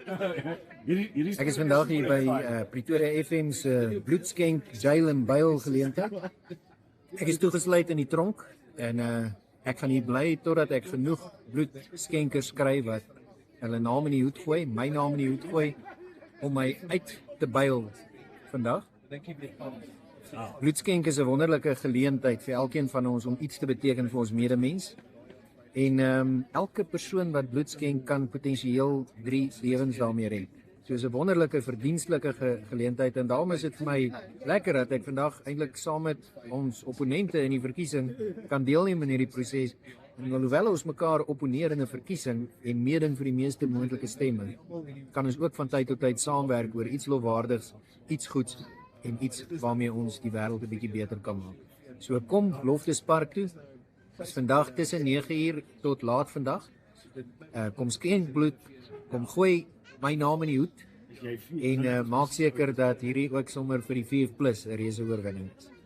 Ek is vandag hier by Pretoria FM se bloedskenk jail en bail geleentheid. Ek is toegesluit in die tronk en ek gaan hier bly totdat ek genoeg bloedskenkers kry wat hulle naam in die hoed gooi, my naam in die hoed gooi om my uit te bail vandag. Bloedskenk is 'n wonderlike geleentheid vir elkeen van ons om iets te beteken vir ons medemens. En elke persoon wat bloed skenk kan potensieel 3 lewens daarmee red. So is 'n wonderlike verdienstelike geleentheid en daarom is dit vir my lekker dat ek vandag eintlik saam met ons opponente in die verkiesing kan deelneem in hierdie proses. En alhoewel ons mekaar opponeer in 'n verkiesing en meeding vir die meeste moontlike stemme, kan ons ook van tyd tot tyd saamwerk oor iets lofwaardigs, iets goeds en iets waarmee ons die wêreld 'n bietjie beter kan maak. So kom Loftespark toe. Dit is vandag tussen 9 uur tot laat vandag. Kom skenk bloed, kom gooi my naam in die hoed en maak seker dat hierdie ook sommer vir die 4+ 'n reuse oorwinning is.